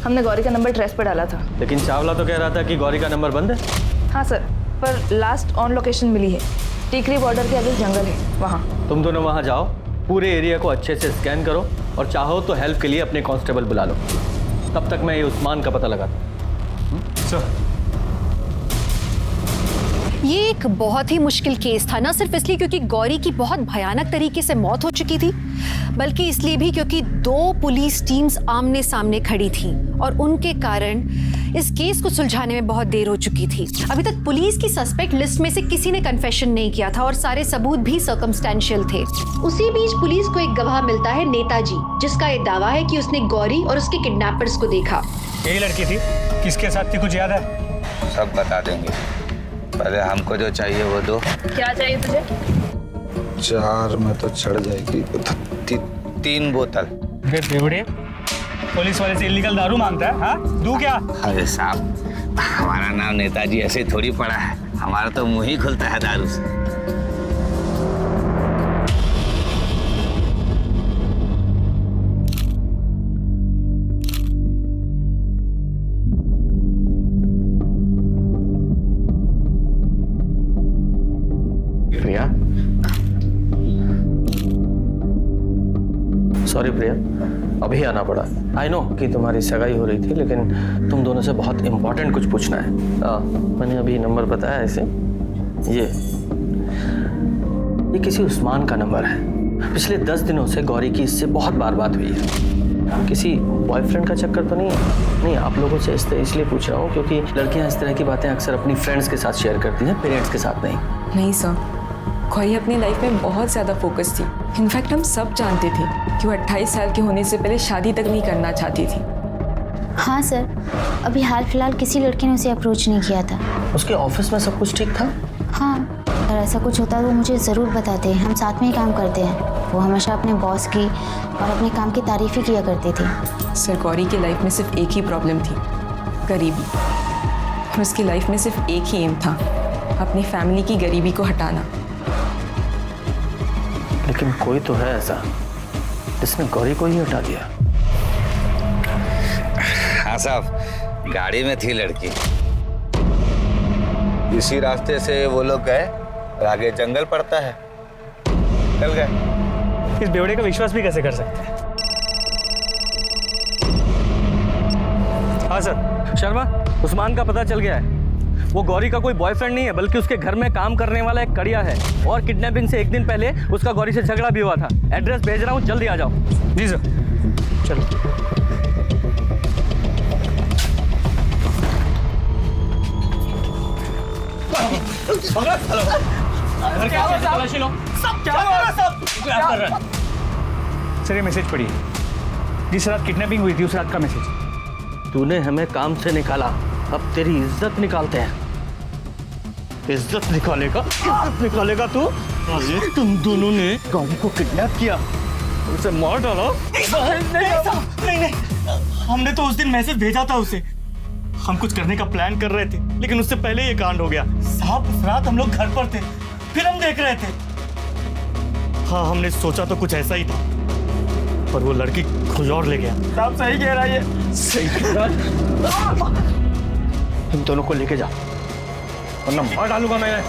हमने गौरी का नंबर ट्रेस पर डाला था। लेकिन चावला तो कह रहा था कि गौरी का नंबर बंद है। हाँ सर, पर लास्ट ऑन लोकेशन मिली है, टीकरी बॉर्डर के आगे जंगल है वहाँ। तुम दोनों वहाँ जाओ, पूरे एरिया को अच्छे से स्कैन करो, और चाहो तो हेल्प के लिए अपने कांस्टेबल बुला लो। तब तक मैं ये उस्मान का पता लगाता हूँ। सर ये एक बहुत ही मुश्किल केस था, ना सिर्फ इसलिए क्योंकि गौरी की बहुत भयानक तरीके से मौत हो चुकी थी, बल्कि इसलिए भी क्योंकि 2 पुलिस टीम्स आमने सामने खड़ी थीं और उनके कारण इस केस को सुलझाने में बहुत देर हो चुकी थी। अभी तक पुलिस की सस्पेक्ट लिस्ट में से किसी ने कन्फेशन नहीं किया था और सारे सबूत भी सर्कमस्टेंशियल थे। उसी बीच पुलिस को एक गवाह मिलता है, नेताजी, जिसका ये दावा है कि उसने गौरी और उसके किडनैपर्स को देखा। यही लड़की थी, किसके साथ थी कुछ याद है? सब बता देंगे, पहले हमको जो चाहिए वो दो। क्या चाहिए तुझे? 4 में तो चढ़ जाएगी। 3 बोतल। बेवड़े, पुलिस वाले से इलीगल दारू मांगता है? हाँ, दूं क्या? अरे साहब, हमारा नाम नेताजी ऐसे थोड़ी पड़ा है, हमारा तो मुंह ही खुलता है दारू से। प्रिया, सॉरी प्रिया, अभी आना पड़ा। आई नो कि तुम्हारी सगाई हो रही थी, लेकिन तुम दोनों से बहुत इंपॉर्टेंट कुछ पूछना है। मैंने अभी नंबर बताया इसे। ये किसी उस्मान का नंबर है। पिछले 10 दिनों से गौरी की इससे बहुत बार बात हुई है। किसी बॉयफ्रेंड का चक्कर तो नहीं है? नहीं, आप लोगों से इसलिए पूछ रहा हूँ क्योंकि लड़कियाँ इस तरह की बातें अक्सर अपनी फ्रेंड्स के साथ शेयर करती हैं, पेरेंट्स के साथ नहीं। नहीं सर, गौरी अपनी लाइफ में बहुत ज़्यादा फोकस थी। इनफैक्ट हम सब जानते थे कि वो 28 साल के होने से पहले शादी तक नहीं करना चाहती थी। हाँ सर, अभी हाल फिलहाल किसी लड़के ने उसे अप्रोच नहीं किया था। उसके ऑफिस में सब कुछ ठीक था? हाँ, अगर ऐसा कुछ होता तो वो मुझे ज़रूर बताते। हम साथ में ही काम करते हैं। वो हमेशा अपने बॉस की और अपने काम की तारीफ ही किया करती थी। सर, गौरी की लाइफ में सिर्फ एक ही प्रॉब्लम थी, गरीबी। और उसकी लाइफ में सिर्फ एक ही एम था, अपनी फैमिली की गरीबी को हटाना। लेकिन कोई तो है ऐसा जिसने गौरी को ही हटा दिया। हाँ साहब, गाड़ी में थी लड़की। इसी रास्ते से वो लोग गए और आगे जंगल पड़ता है, चल गए। इस बेवड़े का विश्वास भी कैसे कर सकते हैं? हाँ सर, शर्मा, उस्मान का पता चल गया है। वो गौरी का कोई बॉयफ्रेंड नहीं है, बल्कि उसके घर में काम करने वाला एक कड़िया है। और किडनैपिंग से 1 दिन पहले उसका गौरी से झगड़ा भी हुआ था। एड्रेस भेज रहा हूँ, जल्दी आ जाओ। जी सर, चलो। सर, ये मैसेज पढ़िए। जिस रात किडनैपिंग हुई थी उस रात का मैसेज। तूने हमें काम से निकाला, अब तेरी इज्जत निकालते हैं। इज्जत निकालेगा? इज्जत निकालेगा तू? अरे तुम दोनों ने गौरी को किडनैप किया, उसे मार डाला। नहीं, हमने तो उस दिन मैसेज भेजा था उसे। हम कुछ करने का प्लान कर रहे थे, लेकिन उससे पहले ये कांड हो गया। साहब, उस रात हम लोग घर पर थे, फिल्म देख रहे थे। हाँ, हमने सोचा तो कुछ ऐसा ही था, पर वो लड़की कुछ और ले गया। साहब सही कह रहा है ये। सही कह रहा है। इन दोनों को लेके जा, वरना मार डालूंगा मैं।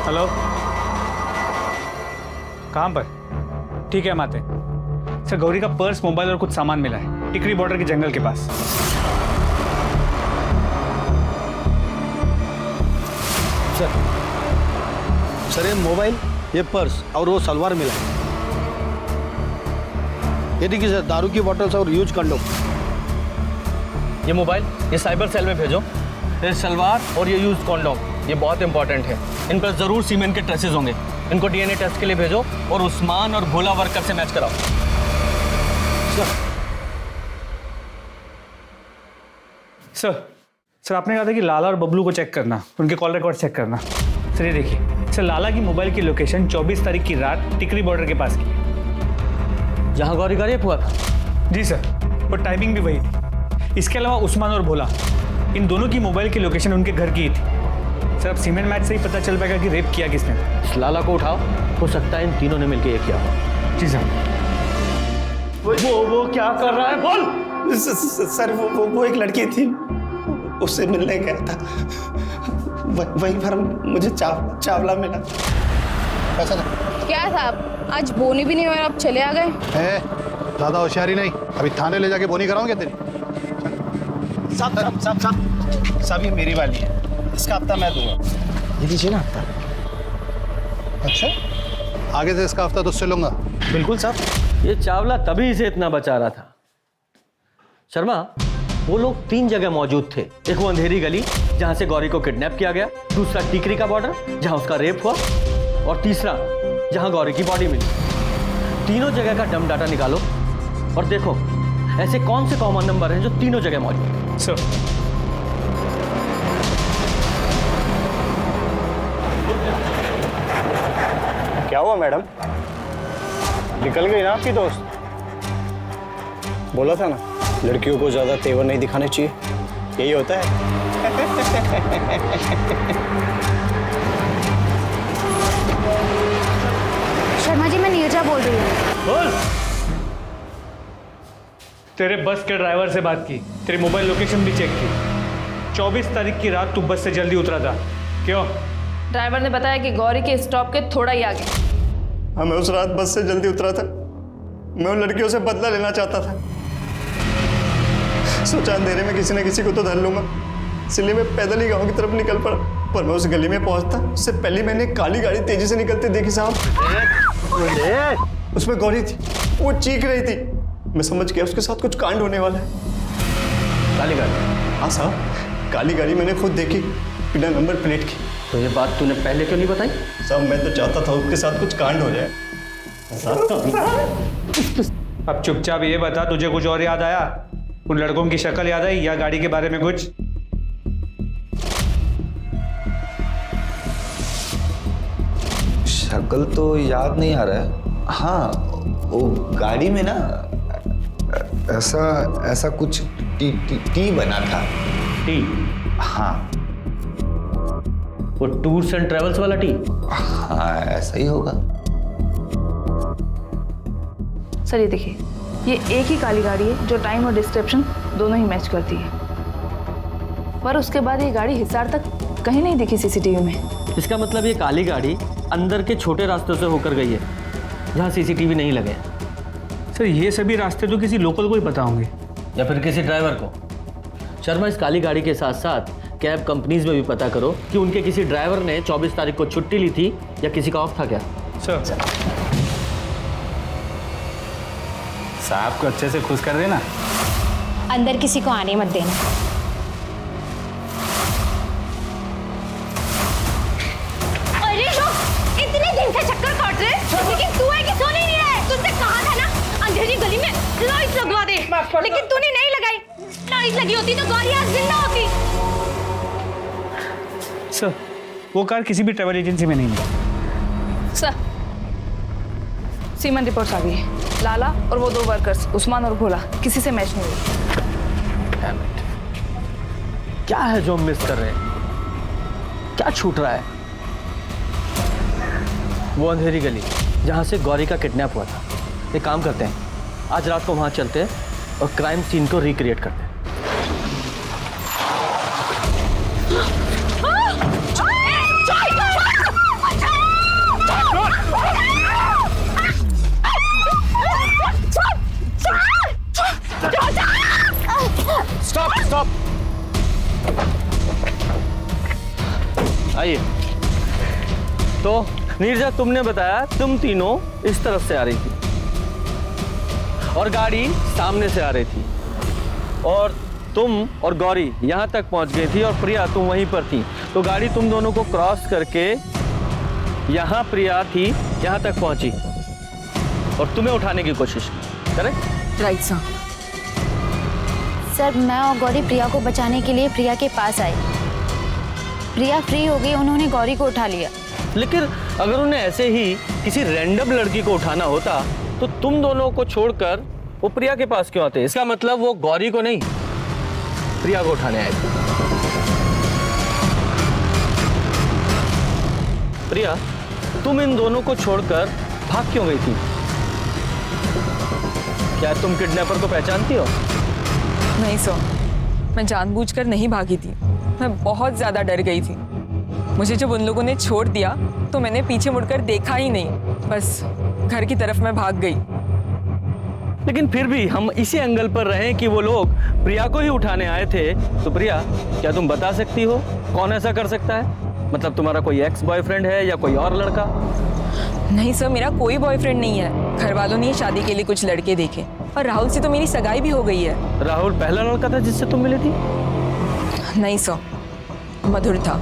हेलो, कहाँ पर? ठीक है, हम आते हैं। सर, गौरी का पर्स, मोबाइल और कुछ सामान मिला है टिकरी बॉर्डर के जंगल के पास। सर, ये मोबाइल, ये पर्स और वो सलवार मिला है। ये देखिए सर, दारू की बॉटल्स और यूज कंडोम। ये मोबाइल, ये साइबर सेल में भेजो। ये सलवार और ये यूज कॉन्डोम, ये बहुत इंपॉर्टेंट है। इन पर जरूर सीमेंट के ट्रेसेस होंगे। इनको डीएनए टेस्ट के लिए भेजो और उस्मान और भोला वर्कर से मैच कराओ। सर, आपने कहा था कि लाला और बबलू को चेक करना, उनके कॉल रिकॉर्ड चेक करना। सर, ये देखिए सर, लाला की मोबाइल की लोकेशन 24 तारीख की रात टिकरी बॉर्डर के पास की है, जहां गौरी का रेप हुआ था। जी सर, और टाइमिंग भी वही थी। इसके अलावा उस्मान और भोला, इन दोनों की मोबाइल की लोकेशन उनके घर की ही थी। सर, अब सीमेंट मैच से ही पता चल पाएगा कि रेप किया किसने। इस लाला को उठाओ, हो सकता है इन तीनों ने मिलकर ये किया हो। जी सर। वो क्या कर रहा है? बोल। सर, वो एक लड़की थी, उससे मिलने गया था, वहीं पर मुझे चावला मिला। कैसा था? क्या साहब, आज बोनी भी नहीं हुआ, आप चले आ गए? ज़्यादा होशियारी नहीं, अभी थाने ले जाके बोनी कराऊंगे तेरी। साहब, ये मेरी वाली है, इसका हफ्ता मैं दूंगा। ये लीजिए ना हफ्ता। अच्छा, आगे से इसका हफ्ता तुझसे लूंगा। बिल्कुल साहब। ये चावला तभी इसे इतना बचा रहा था। शर्मा, वो लोग 3 जगह मौजूद थे। एक वो अंधेरी गली जहां से गौरी को किडनैप किया गया, दूसरा टीकरी का बॉर्डर जहां उसका रेप हुआ, और तीसरा जहां गौरी की बॉडी मिली। तीनों जगह का डम डाटा निकालो और देखो ऐसे कौन से कॉमन नंबर हैं जो तीनों जगह मौजूद हैं। सर, क्या हुआ मैडम? निकल गई ना आपकी दोस्त? बोला था ना लड़कियों को ज्यादा तेवर नहीं दिखाने चाहिए, यही होता है। शर्मा जी, मैं नीरजा बोल रही हूँ। बोल। तेरे बस के ड्राइवर से बात की, तेरी मोबाइल लोकेशन भी चेक की। 24 तारीख की रात तू बस से जल्दी उतरा था, क्यों? ड्राइवर ने बताया कि गौरी के स्टॉप के थोड़ा ही आगे। हाँ, मैं उस रात बस से जल्दी उतरा था। मैं उन लड़कियों से बदला लेना चाहता था। सोचा अंधेरे में किसी न किसी को तो धर लूंगा, इसलिए मैं पैदल ही गांव की तरफ निकल पड़ा। पर मैं उस गली में पहुंचता उससे पहले मैंने एक काली गाड़ी तेजी से निकलते देखी साहब। उसमें गौरी थी, वो चीख रही थी। मैं समझ गया उसके साथ कुछ कांड होने वाला है। काली गाड़ी? हाँ साहब, काली गाड़ी मैंने खुद देखी, बिना नंबर प्लेट की। तो ये बात तूने पहले क्यों नहीं बताई? साहब मैं तो चाहता था उसके साथ कुछ कांड हो जाए। अब चुपचाप ये बता, तुझे कुछ और याद आया? उन लड़कों की शक्ल याद आई या गाड़ी के बारे में कुछ? शक्ल तो याद नहीं आ रहा है। हाँ, वो गाड़ी में ना ऐसा कुछ टी बना था। टी? हाँ। वो टूर्स एंड ट्रेवल्स वाला टी? हाँ, ऐसा ही होगा। सर ये देखिए, ये एक ही काली गाड़ी है जो टाइम और डिस्क्रिप्शन दोनों ही मैच करती है। पर उसके बाद ये गाड़ी हिसार तक कहीं नहीं दिखी सीसीटीवी में। इसका मतलब ये काली गाड़ी अंदर के छोटे रास्तों से होकर गई है जहाँ सीसीटीवी नहीं लगे। सर ये सभी रास्ते तो किसी लोकल को ही पता होंगे, या फिर किसी ड्राइवर को। शर्मा, इस काली गाड़ी के साथ साथ कैब कंपनीज में भी पता करो कि उनके किसी ड्राइवर ने 24 तारीख को छुट्टी ली थी या किसी का ऑफ था क्या। सर साहब को अच्छे से खुश कर देना। अंदर किसी को आने मत देना। अरे लोग इतने दिन से चक्कर काट रहे हैं, लेकिन तू है कि सो नहीं रहा है? तुझसे कहा था ना अंधेरी गली में लाइट लगवा दे, लेकिन तूने नहीं लगाई। लाइट लगी होती तो गौरी आज जिंदा होती। सर वो कार किसी भी ट्रैवल एजेंसी में नहीं मिली। सर सीमन रिपोर्ट्स आ गई है। लाला और वो 2 वर्कर्स उस्मान और भोला किसी से मैच नहीं हुई। क्या है जो हम मिस कर रहे हैं? क्या छूट रहा है? वो अंधेरी गली जहां से गौरी का किडनैप हुआ था। एक काम करते हैं, आज रात को वहां चलते हैं और क्राइम सीन को रिक्रिएट करते हैं। Stop stop. आइए। तो नीरजा, तुमने बताया तुम तीनों इस तरफ से आ रही थी और गाड़ी सामने से आ रही थी, और तुम और गौरी यहां तक पहुंच गई थी और प्रिया तुम वहीं पर थी। तो गाड़ी तुम दोनों को क्रॉस करके यहां प्रिया थी, यहां तक पहुंची और तुम्हें उठाने की कोशिश की। करेक्ट? Right sir. सर मैं और गौरी प्रिया को बचाने के लिए प्रिया के पास आई। प्रिया फ्री हो गई, उन्होंने गौरी को उठा लिया। लेकिन अगर उन्हें ऐसे ही किसी रैंडम लड़की को उठाना होता तो तुम दोनों को छोड़कर वो प्रिया के पास क्यों आते? इसका मतलब वो गौरी को नहीं, प्रिया को उठाने आए थे। प्रिया, तुम इन दोनों को छोड़कर भाग क्यों गई थी? क्या तुम किडनैपर को पहचानती हो? नहीं सर, मैं जानबूझकर नहीं भागी थी। मैं बहुत ज़्यादा डर गई थी। मुझे जब उन लोगों ने छोड़ दिया तो मैंने पीछे मुड़कर देखा ही नहीं, बस घर की तरफ मैं भाग गई। लेकिन फिर भी हम इसी एंगल पर रहे कि वो लोग प्रिया को ही उठाने आए थे। तो प्रिया, क्या तुम बता सकती हो कौन ऐसा कर सकता है? मतलब तुम्हारा कोई एक्स बॉयफ्रेंड है या कोई और लड़का? नहीं सर, मेरा कोई बॉयफ्रेंड नहीं है। घर वालों ने शादी के लिए कुछ लड़के देखे और राहुल से तो मेरी सगाई भी हो गई है। राहुल पहला लड़का था जिससे तुम मिली थी? नहीं सर, मधुर था।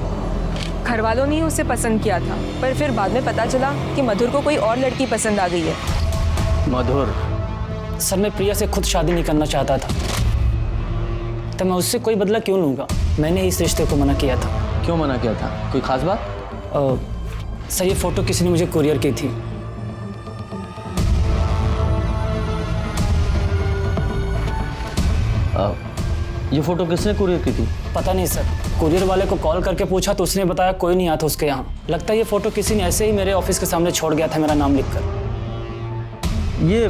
घर वालों ने उसे पसंद किया था, पर फिर बाद में पता चला कि मधुर को कोई और लड़की पसंद आ गई है। मधुर? सर मैं प्रिया से खुद शादी नहीं करना चाहता था, तो मैं उससे कोई बदला क्यों लूँगा? मैंने इस रिश्ते को मना किया था। क्यों मना किया था? कोई खास बात? सर ये फोटो किसी ने मुझे कुरियर की थी। ये फोटो किसने कुरियर की थी? पता नहीं सर, कुरियर वाले को कॉल करके पूछा तो उसने बताया कोई नहीं आता उसके यहाँ। लगता है ये फोटो किसी ने ऐसे ही मेरे ऑफिस के सामने छोड़ गया था मेरा नाम लिखकर। ये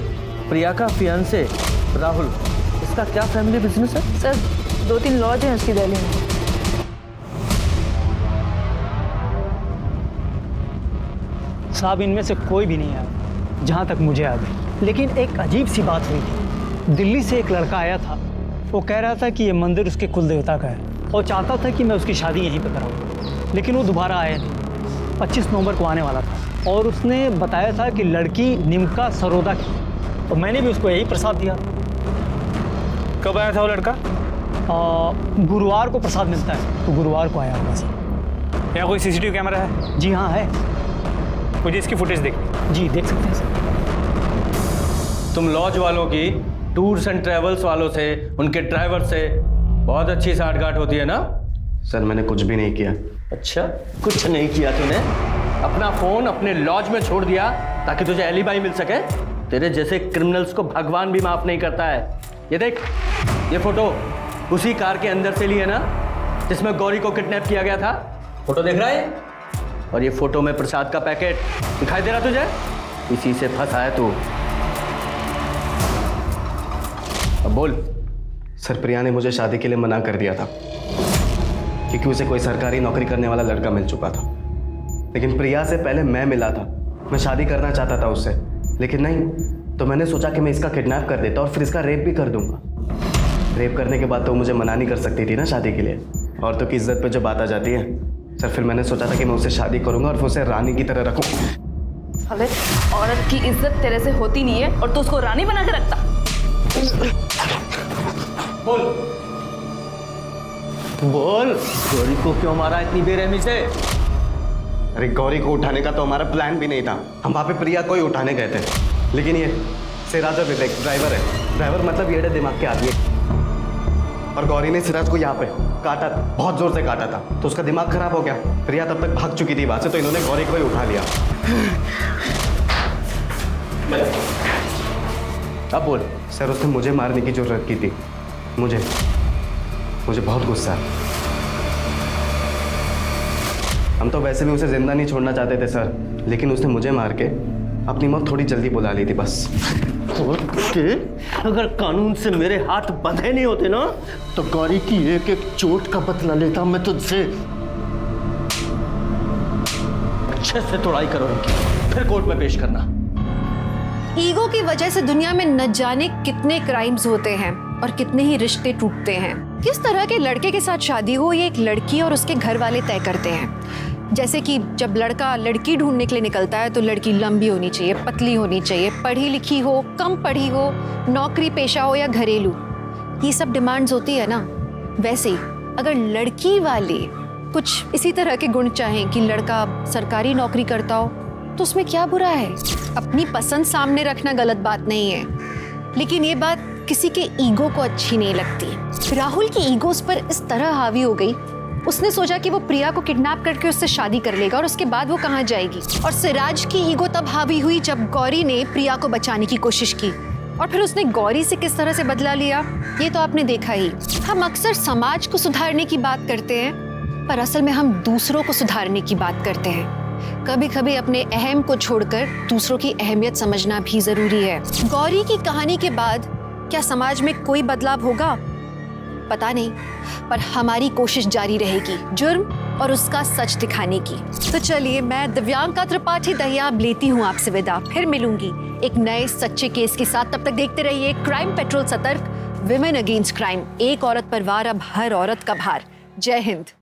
प्रिया का फियांसे राहुल, इसका क्या फैमिली बिजनेस है? सर 2-3 लॉज हैं उसकी दिल्ली में। साहब इनमें से कोई भी नहीं आया जहाँ तक मुझे याद है। लेकिन एक अजीब सी बात हुई थी। दिल्ली से एक लड़का आया था, वो कह रहा था कि ये मंदिर उसके कुल देवता का है और चाहता था कि मैं उसकी शादी यहीं पर कराऊँ। लेकिन वो दोबारा आया नहीं। 25 नवंबर को आने वाला था और उसने बताया था कि लड़की निमका सरोदा की, तो मैंने भी उसको यही प्रसाद दिया। कब आया था वो लड़का? गुरुवार को प्रसाद मिलता है, तो गुरुवार को आया होगा सर। यहाँ कोई सीसीटीवी कैमरा है? जी हाँ है। मुझे इसकी फुटेज देख। जी देख सकते हैं सर। तुम लॉज वालों की, टूर्स एंड ट्रेवल्स वालों से, उनके ड्राइवर से बहुत अच्छी साठगांठ होती है ना? सर मैंने कुछ भी नहीं किया। अच्छा, कुछ नहीं किया तूने? अपना फोन अपने लॉज में छोड़ दिया ताकि तुझे एलिबाई मिल सके? तेरे जैसे क्रिमिनल्स को भगवान भी माफ नहीं करता है। ये देख, ये फोटो उसी कार के अंदर से ली है ना जिसमें गौरी को किडनैप किया गया था? फोटो देख रहा है? और ये फोटो में प्रसाद का पैकेट दिखाई दे रहा तुझे? इसी से फंसा है तू। अब बोल। सर प्रिया ने मुझे शादी के लिए मना कर दिया था क्योंकि उसे कोई सरकारी नौकरी करने वाला लड़का मिल चुका था। लेकिन प्रिया से पहले मैं मिला था, मैं शादी करना चाहता था उससे, लेकिन नहीं। तो मैंने सोचा कि मैं इसका किडनैप कर देता और फिर इसका रेप भी कर दूंगा। रेप करने के बाद तो मुझे मना नहीं कर सकती थी ना शादी के लिए। औरतों की इज्जत पे जो बात आ जाती है सर, फिर मैंने सोचा था कि मैं उससे शादी करूंगा और उसे रानी की तरह रखूं। अबे औरत की इज्जत तेरे से होती नहीं है और तू उसको रानी बना के रखता। बोल बोल, गौरी को क्यों मारा इतनी बेरहमी से? अरे गौरी को उठाने का तो हमारा प्लान भी नहीं था। हम वहाँ पे प्रिया को ही उठाने गए थे, लेकिन ये सिराज और विवेक ड्राइवर है। ड्राइवर मतलब येड़े दिमाग के आदमी। और गौरी ने सिराज को यहाँ पे काटा, बहुत जोर से काटा था, तो उसका दिमाग खराब हो गया। प्रिया तब तक भाग चुकी थी वहाँ से, तो इन्होंने गौरी को ही उठा लिया। अब बोल। सर उसने मुझे मारने की जरूरत की थी। मुझे बहुत गुस्सा है। हम तो वैसे भी उसे जिंदा नहीं छोड़ना चाहते थे सर, लेकिन उसने मुझे मार के अपनी मौत थोड़ी जल्दी बुला ली थी बस। अगर कानून से मेरे हाथ बंधे नहीं होते ना तो गौरी की एक एक चोट का बदला लेता मैं तुझसे। अच्छे से तोड़ाई करो इनकी, फिर कोर्ट में पेश करना। ईगो की वजह से दुनिया में न जाने कितने क्राइम्स होते हैं और कितने ही रिश्ते टूटते हैं। किस तरह के लड़के के साथ शादी हो ये एक लड़की और उसके घर वाले तय करते हैं। जैसे कि जब लड़का लड़की ढूंढने के लिए निकलता है तो लड़की लंबी होनी चाहिए, पतली होनी चाहिए, पढ़ी लिखी हो, कम पढ़ी हो, नौकरी पेशा हो या घरेलू, ये सब डिमांड्स होती है ना। वैसे ही अगर लड़की वाले कुछ इसी तरह के गुण चाहें कि लड़का सरकारी नौकरी करता हो तो उसमें क्या बुरा है। अपनी पसंद सामने रखना गलत बात नहीं है, लेकिन ये बात किसी के ईगो को अच्छी नहीं लगती। राहुल की ईगो उस पर इस तरह हावी हो गई, उसने सोचा कि वो प्रिया को किडनैप करके उससे शादी कर लेगा और उसके बाद वो कहाँ जाएगी। और सिराज की ईगो तब हावी हुई जब गौरी ने प्रिया को बचाने की कोशिश की, और फिर उसने गौरी से किस तरह से बदला लिया ये तो आपने देखा ही। हम अक्सर समाज को सुधारने की बात करते हैं, पर असल में हम दूसरों को सुधारने की बात करते हैं। कभी कभी अपने अहम को छोड़कर दूसरों की अहमियत समझना भी जरूरी है। गौरी की कहानी के बाद क्या समाज में कोई बदलाव होगा पता नहीं, पर हमारी कोशिश जारी रहेगी जुर्म और उसका सच दिखाने की। तो चलिए, मैं दिव्यांका त्रिपाठी दहिया अब लेती हूँ आपसे विदा। फिर मिलूंगी एक नए सच्चे केस के साथ। तब तक देखते रहिए क्राइम पेट्रोल सतर्क, विमेन अगेंस्ट क्राइम। एक औरत पर वार, अब हर औरत का भार। जय हिंद।